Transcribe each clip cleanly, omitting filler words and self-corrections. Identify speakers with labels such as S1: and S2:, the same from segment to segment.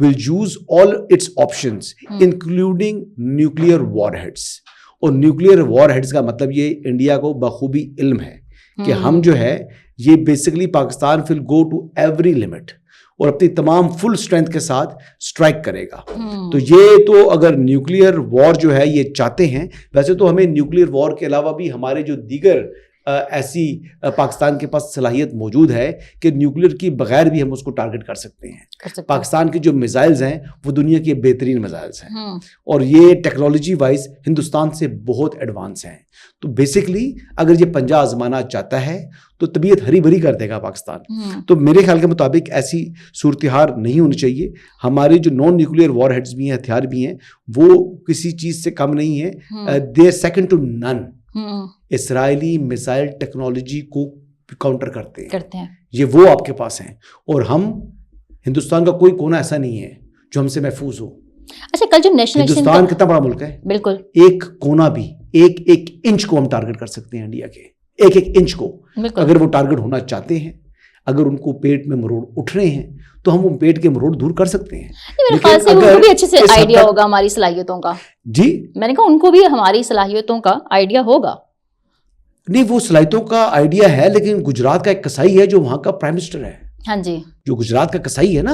S1: will use all its options including nuclear warheads, اور nuclear وار heads کا مطلب یہ انڈیا کو بخوبی علم ہے کہ ہم جو ہے یہ basically Pakistan will go to every limit اور اپنی تمام فل اسٹرینتھ کے ساتھ اسٹرائک کرے گا. تو یہ تو اگر نیوکلیئر وار جو ہے یہ چاہتے ہیں, ویسے تو ہمیں نیوکلیئر وار کے علاوہ بھی ہمارے جو دیگر ایسی پاکستان کے پاس صلاحیت موجود ہے کہ نیوکلیئر کی بغیر بھی ہم اس کو ٹارگٹ کر سکتے ہیں. پاکستان کے جو میزائلز ہیں وہ دنیا کے بہترین میزائلز ہیں اور یہ ٹیکنالوجی وائز ہندوستان سے بہت ایڈوانس ہیں. تو بیسکلی اگر یہ پنجہ آزمانا چاہتا ہے تو طبیعت ہری بھری کر دے گا پاکستان. تو میرے خیال کے مطابق ایسی صورتحال نہیں ہونی چاہیے. ہمارے جو نان نیوکلیئر وار ہیڈز بھی ہیں, ہتھیار بھی ہیں, وہ کسی چیز سے کم نہیں ہیں. دے سیکنڈ ٹو نن. اسرائیلی میزائل ٹیکنالوجی کو کاؤنٹر کرتے ہیں. یہ وہ آپ کے پاس ہیں اور ہم ہندوستان کا کوئی کونا ایسا نہیں ہے جو ہم سے محفوظ ہو.
S2: اچھا, کل جو نیشنل
S1: ہندوستان کتنا بڑا ملک ہے, بالکل ایک کونا بھی ایک انچ کو ہم ٹارگٹ کر سکتے ہیں انڈیا کے, ایک انچ کو. اگر وہ ٹارگٹ ہونا چاہتے ہیں, اگر ان کو پیٹ میں مروڑ اٹھ رہے ہیں تو ہم وہ پیٹ کے مروڑ دور کر سکتے ہیں.
S2: میرے خیال سے ان کو بھی اچھے سے آئیڈیا ہوگا ہماری صلاحیتوں کا.
S1: جی
S2: میں نے کہا ان کو بھی ہماری صلاحیتوں کا آئیڈیا ہوگا.
S1: نہیں, وہ صلاحیتوں کا آئیڈیا ہے, لیکن گجرات کا ایک قصائی ہے جو وہاں کا پرائم منسٹر ہے.
S2: ہاں جی,
S1: جو گجرات کا قصائی ہے نا,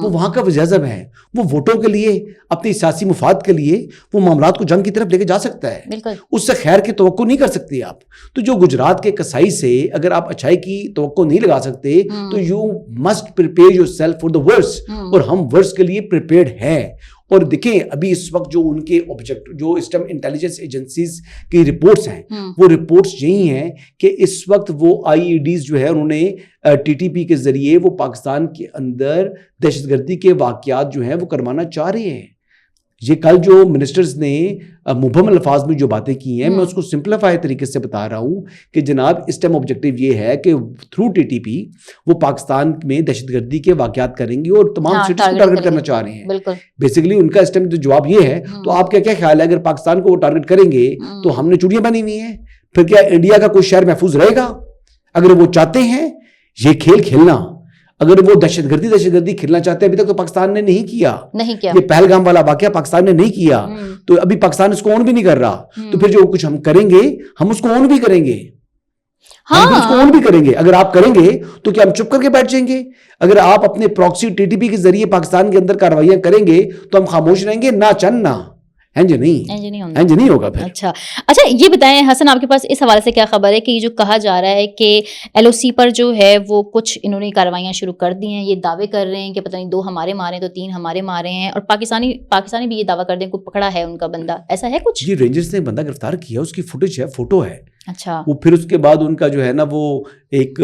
S1: وہ وہاں کا وزیر اعظم ہے. وہ ووٹوں کے لیے, اپنی سیاسی مفاد کے لیے وہ معاملات کو جنگ کی طرف لے کے جا سکتا ہے. اس سے خیر کی توقع نہیں کر سکتی آپ. تو جو گجرات کے قصائی سے اگر آپ اچھائی کی توقع نہیں لگا سکتے تو you must prepare your self for the worst. اور ہم ورسٹ کے لیے پریپیئرڈ ہیں. اور دیکھیں ابھی اس وقت جو ان کے آبجیکٹ, جو اس ٹائم انٹیلیجنس ایجنسیز کی رپورٹس ہیں, وہ رپورٹس یہی ہیں کہ اس وقت وہ آئی ای ڈیز جو ہے انہوں نے ٹی ٹی پی کے ذریعے وہ پاکستان کے اندر دہشت گردی کے واقعات جو ہیں وہ کروانا چاہ رہے ہیں. یہ کل جو منسٹرز نے مبہم الفاظ میں جو باتیں کی ہیں, میں اس کو سمپلیفائی طریقے سے بتا رہا ہوں کہ جناب اس ٹائم آبجیکٹو یہ ہے کہ تھرو ٹی ٹی پی وہ پاکستان میں دہشت گردی کے واقعات کریں گے اور تمام سٹیز کو ٹارگٹ کرنا چاہ رہے ہیں. بیسیکلی ان کا اس ٹائم جواب یہ ہے. تو آپ کا کیا خیال ہے, اگر پاکستان کو وہ ٹارگٹ کریں گے تو ہم نے چوڑیاں بنی ہوئی ہیں, پھر کیا انڈیا کا کوئی شہر محفوظ رہے گا؟ اگر وہ چاہتے ہیں یہ کھیل کھیلنا, اگر وہ دہشت گردی کھیلنا چاہتے ہیں, ابھی تک تو پاکستان نے نہیں کیا. یہ پہلگام والا واقعہ پاکستان نے نہیں کیا, تو ابھی پاکستان اس کو اون بھی نہیں کر رہا. تو پھر جو کچھ ہم کریں گے ہم اس کو اون بھی کریں گے. ہم اس کو اون بھی کریں گے. اگر آپ کریں گے تو کیا ہم چپ کر کے بیٹھ جائیں گے؟ اگر آپ اپنے پراکسی ٹی ٹی پی کے ذریعے پاکستان کے اندر کارروائیاں کریں گے تو ہم خاموش رہیں گے؟ نہ چننا نہیں ہوگا پھر.
S2: اچھا, یہ بتائیں حسن, آپ کے پاس اس حوالے سے کیا خبر ہے کہ یہ جو کہا جا رہا ہے کہ ایل او سی پر جو ہے وہ کچھ انہوں نے کارروائیاں شروع کر دی ہیں, یہ دعوے کر رہے ہیں کہ پتہ نہیں 2 ہمارے مارے تو 3 ہمارے مارے ہیں, اور پاکستانی بھی یہ دعویٰ کر دیں کوئی پکڑا ہے ان کا بندہ, ایسا ہے کچھ؟
S1: جی, رینجرز نے بندہ گرفتار کیا, اس کی فوٹیج ہے, فوٹو ہے.
S2: اچھا,
S1: وہ پھر اس کے بعد ان کا جو ہے نا وہ ایک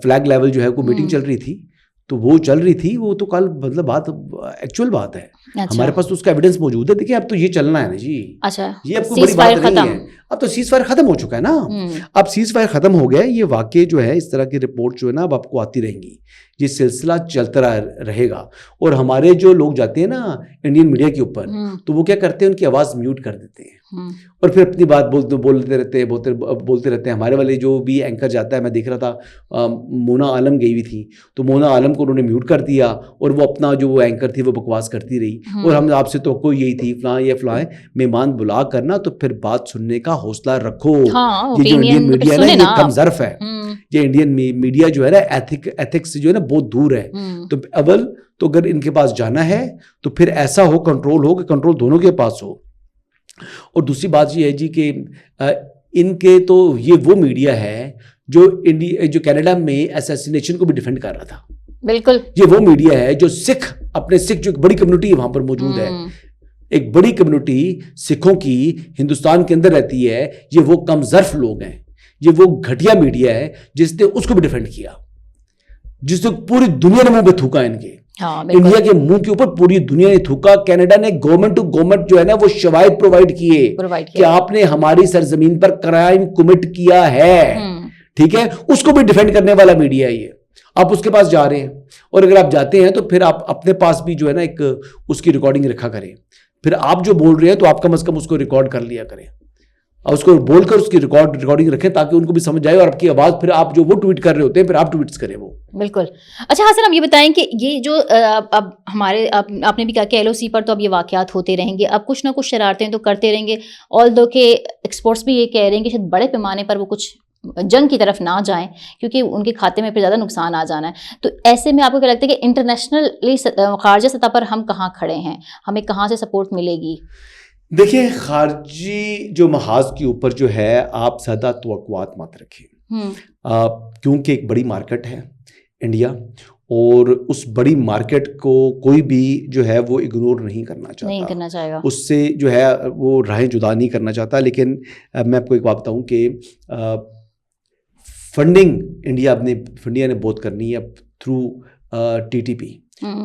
S1: فلیگ لیول جو ہے کوئی میٹنگ چل رہی تھی, تو وہ چل رہی تھی, وہ تو کل مطلب بات ایکچوئل بات ہے. ہمارے پاس تو اس کا ایویڈنس موجود ہے. دیکھیں اب تو یہ چلنا ہے نا جی. اچھا, یہ اب کوئی بڑی بات نہیں ہے. اب تو سیز فائر ختم ہو چکا ہے نا. اب سیز فائر ختم ہو گیا. یہ واقع جو ہے اس طرح کی رپورٹ جو ہے نا اب آپ کو آتی رہیں گی. یہ سلسلہ چلتا رہے گا. اور ہمارے جو لوگ جاتے ہیں نا انڈین میڈیا کے اوپر, تو وہ کیا کرتے ہیں, ان کی آواز میوٹ کر دیتے ہیں اور پھر اپنی بات بولتے رہتے ہیں. ہمارے والے جو بھی اینکر جاتا ہے, میں دیکھ رہا تھا مونا عالم گئی ہوئی تھی, تو مونا عالم کو انہوں نے میوٹ کر دیا اور وہ اپنا جو وہ اینکر تھی وہ بکواس کرتی رہی. اور ہم آپ سے توقع یہی تھی فلاں یا فلاں, مہمان بلا کرنا تو پھر بات سننے کا حوصلہ رکھو. یہ جو انڈین میڈیا ہے نا یہ کم ظرف ہے. یہ انڈین میڈیا جو ہے نا ایتھکس سے جو ہے نا بہت دور ہے. تو اول تو اگر ان کے پاس جانا ہے تو پھر ایسا ہو, کنٹرول ہو کہ کنٹرول دونوں کے پاس ہو. اور دوسری بات یہ ہے جی کہ ان کے تو یہ وہ میڈیا ہے جو کینیڈا میں اسیسینیشن کو بھی ڈیفینڈ کر رہا تھا. بالکل, یہ وہ میڈیا ہے جو اپنے سکھ جو ایک بڑی کمیونٹی وہاں پر موجود ہے, ایک بڑی کمیونٹی سکھوں کی ہندوستان کے اندر رہتی ہے. یہ وہ کم ظرف لوگ ہیں. یہ وہ گھٹیا میڈیا ہے جس نے اس کو بھی ڈیفینڈ کیا, جس نے پوری دنیا نے منہ پہ تھوکا ان کے. انڈیا کے منہ کے اوپر پوری دنیا نے تھوکا. کینیڈا نے گورنمنٹ ٹو گورنمنٹ جو ہے نا وہ شواہد پرووائڈ کیے کہ آپ نے ہماری سرزمین پر کرائم کمٹ کیا ہے. ٹھیک ہے, اس کو بھی ڈیفینڈ کرنے والا میڈیا ہے یہ. آپ اس کے پاس جا رہے ہیں, اور اگر آپ جاتے ہیں تو پھر آپ اپنے پاس بھی جو ہے نا ایک اس کی ریکارڈنگ رکھا کریں. پھر آپ جو بول رہے ہیں تو آپ کم از کم اس کو ریکارڈ کر لیا کریں. اور اس کو بول کر اس کی ریکارڈنگ رکھیں تاکہ ان کو بھی سمجھ جائے اور آپ کی آواز پھر آپ جو وہ ٹویٹ کر رہے ہوتے ہیں پھر آپ ٹویٹس کریں وہ.
S2: بالکل. اچھا حسن، ہم یہ بتائیں کہ یہ جو اب ہمارے آپ نے بھی کہا کہ LOC پر تو اب یہ واقعات ہوتے رہیں گے، اب کچھ نہ کچھ شرارتیں تو کرتے رہیں گے، آلدو کہ ایکسپرٹس بھی یہ کہہ رہے ہیں کہ شاید بڑے پیمانے پر وہ کچھ جنگ کی طرف نہ جائیں کیونکہ ان کے کھاتے میں پھر زیادہ نقصان آ جانا ہے. تو ایسے میں آپ کو کیا لگتا ہے کہ انٹرنیشنلی خارجہ سطح پر ہم کہاں کھڑے ہیں، ہمیں کہاں سے سپورٹ ملے گی؟
S1: دیکھیں خارجی جو محاذ کے اوپر جو ہے آپ زیادہ توقعات مت رکھیں، کیونکہ ایک بڑی مارکیٹ ہے انڈیا، اور اس بڑی مارکیٹ کو کوئی بھی جو ہے وہ اگنور نہیں کرنا چاہتا، اس سے جو ہے وہ راہیں جدا نہیں کرنا چاہتا. لیکن میں آپ کو ایک بات بتاؤں کہ فنڈنگ انڈیا نے بہت کرنی ہے اب تھرو TTP،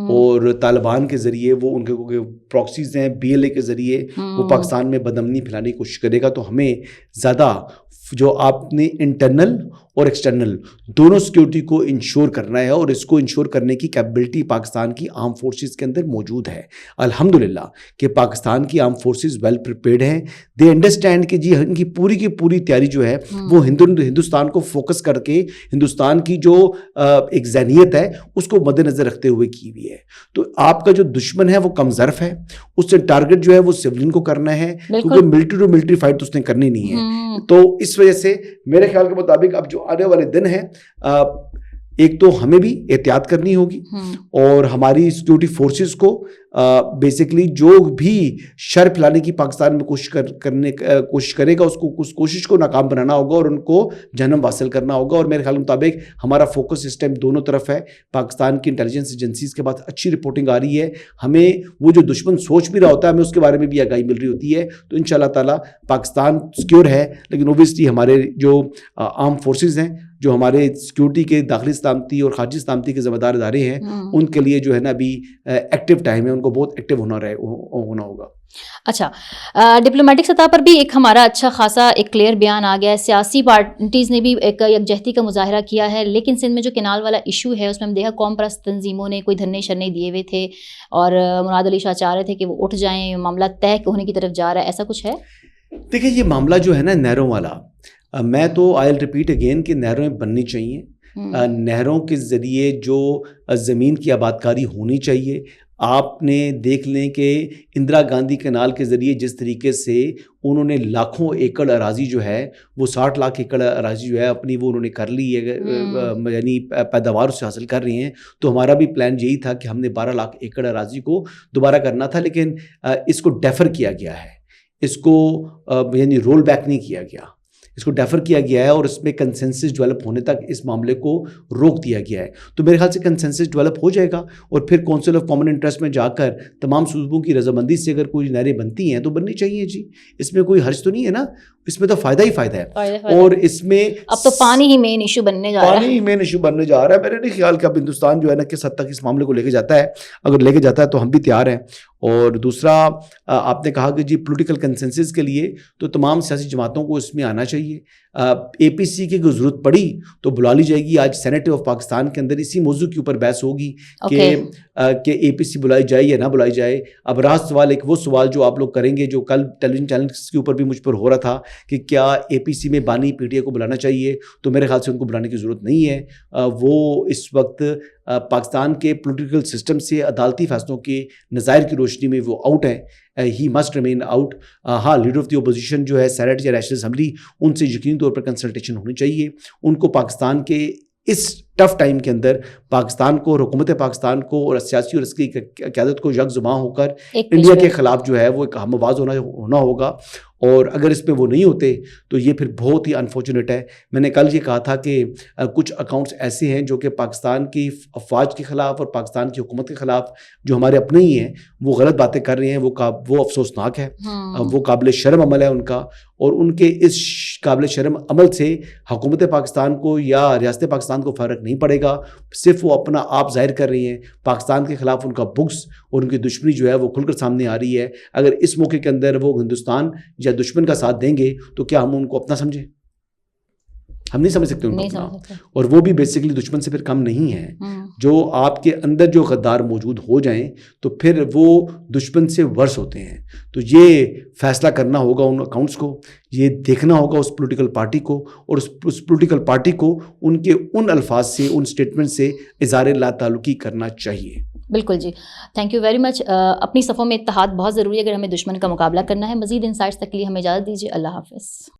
S1: اور طالبان کے ذریعے وہ ان کے پراکسیز ہیں BLA کے ذریعے وہ پاکستان میں بدامنی پھیلانے کی کوشش کرے گا. تو ہمیں زیادہ جو آپ نے انٹرنل اور ایکسٹرنل دونوں سیکیورٹی کو انشور کرنا ہے، اور اس کو انشور کرنے کی کیپبلٹی پاکستان کی آرم فورسز کے اندر موجود ہے. الحمدللہ کہ پاکستان کی آرم فورسز ویل پریپیئرڈ ہیں، دے انڈرسٹینڈ کہ جی ان کی پوری تیاری جو ہے وہ ہندوستان کو فوکس کر کے ہندوستان کی جو ایک ذہنیت ہے اس کو مد نظر رکھتے ہوئے کی ہوئی ہے. تو آپ کا جو دشمن ہے وہ کم ظرف ہے، اس سے ٹارگٹ جو ہے وہ سیولین کو کرنا ہے، کیونکہ ملٹری ٹو ملٹری فائٹ اس نے کرنی نہیں ہے. تو اس وجہ سے میرے خیال کے مطابق اب جو آنے والے دن ہیں، ایک تو ہمیں بھی احتیاط کرنی ہوگی، اور ہماری سیکورٹی فورسز کو بیسکلی جو بھی شر پھیلانے کی پاکستان میں کوشش کرے گا اس کوشش کو ناکام بنانا ہوگا اور ان کو جنم حاصل کرنا ہوگا. اور میرے خیال کے مطابق ہمارا فوکس اس ٹائم دونوں طرف ہے. پاکستان کی انٹیلیجنس ایجنسیز کے پاس اچھی رپورٹنگ آ رہی ہے، ہمیں وہ جو دشمن سوچ بھی رہا ہوتا ہے ہمیں اس کے بارے میں بھی آگاہی مل رہی ہوتی ہے. تو انشاءاللہ تعالیٰ پاکستان سیکیور ہے، لیکن اوبویسلی ہمارے جو آرم فورسز ہیں، جو ہمارے سیکیورٹی کے داخلی سلامتی اور خارجی سلامتی کے ذمہ دار ادارے ہیں، ان کے لیے جو ہے نا ابھی ایکٹیو ٹائم ہے، ان کو بہت ایکٹیو ہونا ہوگا.
S2: اچھا، ڈپلومیٹک سطح پر بھی ایک ہمارا اچھا خاصا ایک کلیئر بیان آ گیا ہے. سیاسی پارٹیز نے بھی ایک یکجہتی کا مظاہرہ کیا ہے، لیکن سندھ میں جو کینال والا ایشو ہے اس میں ہم دیکھا قوم پرست تنظیموں نے کوئی دھرنے شرنے دیے ہوئے تھے، اور مراد علی شاہ چاہ رہے تھے کہ وہ اٹھ جائیں، معاملہ طے ہونے کی طرف جا رہا ہے، ایسا کچھ ہے؟
S1: دیکھیں یہ معاملہ جو ہے نا نہروں والا، میں تو آئی ول ریپیٹ اگین کہ نہریں بننی چاہیے، نہروں کے ذریعے جو زمین کی آبادکاری ہونی چاہیے. آپ نے دیکھ لیں کہ اندرا گاندھی کینال کے ذریعے جس طریقے سے انہوں نے لاکھوں ایکڑ اراضی جو ہے وہ 60 لاکھ ایکڑ اراضی جو ہے اپنی وہ انہوں نے کر لی ہے، یعنی پیداوار اس سے حاصل کر رہے ہیں. تو ہمارا بھی پلان یہی تھا کہ ہم نے 12 لاکھ ایکڑ اراضی کو دوبارہ کرنا تھا، لیکن اس کو ڈیفر کیا گیا ہے، اس کو یعنی رول بیک نہیں کیا گیا، اس کو ڈیفر کیا گیا ہے، اور اس میں کنسنسس ڈیولپ ہونے تک اس معاملے کو روک دیا گیا ہے. تو میرے خیال سے کنسنسس ڈیولپ ہو جائے گا، اور پھر کونسل آف کامن انٹرسٹ میں جا کر تمام صوبوں کی رضامندی سے اگر کوئی نہریں بنتی ہیں تو بننی چاہیے. جی اس میں کوئی حرج تو نہیں ہے نا، اس میں تو فائدہ ہی فائدہ ہے. اور اس میں
S2: اب تو پانی ہی مین ایشو بننے جا رہا ہے.
S1: میرے نہیں خیال کہ اب ہندوستان جو ہے نا کس حد تک اس معاملے کو لے کے جاتا ہے، اگر لے کے جاتا ہے تو ہم بھی تیار ہیں. اور دوسرا آپ نے کہا کہ جی پولیٹیکل کنسنسس کے لیے تو تمام سیاسی جماعتوں کو اس میں آنا چاہیے. APC کی کوئی ضرورت پڑی تو بلا لی جائے گی. آج سینیٹ آف پاکستان کے اندر اسی موضوع کے اوپر بحث ہوگی کہ APC بلائی جائے یا نہ بلائی جائے. اب راست سوال ایک وہ سوال جو آپ لوگ کریں گے جو کل ٹیلی ویژن چینلز کے اوپر بھی مجھ پر ہو رہا تھا کہ کیا APC میں بانی PTI کو بلانا چاہیے. تو میرے خیال سے ان کو بلانے کی ضرورت نہیں ہے. وہ اس وقت پاکستان کے پولیٹیکل سسٹم سے عدالتی فیصلوں کے نظائر کی روشنی میں وہ آؤٹ ہے. He must remain out. ہاں لیڈر آف دی اپوزیشن جو ہے سینیٹ یا نیشنل اسمبلی، ان سے یقینی طور پر کنسلٹیشن ہونی چاہیے. ان کو پاکستان کے اس ٹف ٹائم کے اندر پاکستان کو اور حکومت پاکستان کو اور سیاسی اور عسکری قیادت کو یک زباں ہو کر انڈیا کے خلاف جو ہے وہ ایک ہم آواز ہونا ہوگا. اور اگر اس پہ وہ نہیں ہوتے تو یہ پھر بہت ہی انفارچونیٹ ہے. میں نے کل یہ کہا تھا کہ کچھ اکاؤنٹس ایسے ہیں جو کہ پاکستان کی افواج کے خلاف اور پاکستان کی حکومت کے خلاف جو ہمارے اپنے ہی ہیں وہ غلط باتیں کر رہے ہیں. وہ افسوسناک ہے، وہ قابل شرم عمل ہے ان کا. اور ان کے اس قابل شرم عمل سے حکومت پاکستان کو یا ریاست پاکستان کو فرق نہیں پڑے گا. صرف وہ اپنا آپ ظاہر کر رہی ہیں. پاکستان کے خلاف ان کا بغض اور ان کی دشمنی جو ہے وہ کھل کر سامنے آ رہی ہے. اگر اس موقع کے اندر وہ ہندوستان یا دشمن کا ساتھ دیں گے تو کیا ہم ان کو اپنا سمجھیں؟ ہم نہیں سمجھ سکتے ان کو
S2: نہیں
S1: اپنا،
S2: سمجھ سکتے۔
S1: اور وہ بھی بیسیکلی دشمن سے پھر کم نہیں ہے۔ جو آپ کے اندر جو غدار موجود ہو جائیں تو پھر وہ دشمن سے ورس ہوتے ہیں۔ تو یہ فیصلہ کرنا ہوگا ان اکاؤنٹس کو، یہ دیکھنا ہوگا اس پولیٹیکل پارٹی کو، اور اس پولیٹیکل پارٹی کو ان کے ان الفاظ سے، ان اسٹیٹمنٹ سے اظہار لا تعلقی کرنا چاہیے۔
S2: بالکل جی، تھینک یو ویری مچ۔ اپنی صفوں میں اتحاد بہت ضروری ہے اگر ہمیں دشمن کا مقابلہ کرنا ہے۔ مزید انسائٹس تک کے لیے ہمیں اجازت دیجیے، اللہ حافظ۔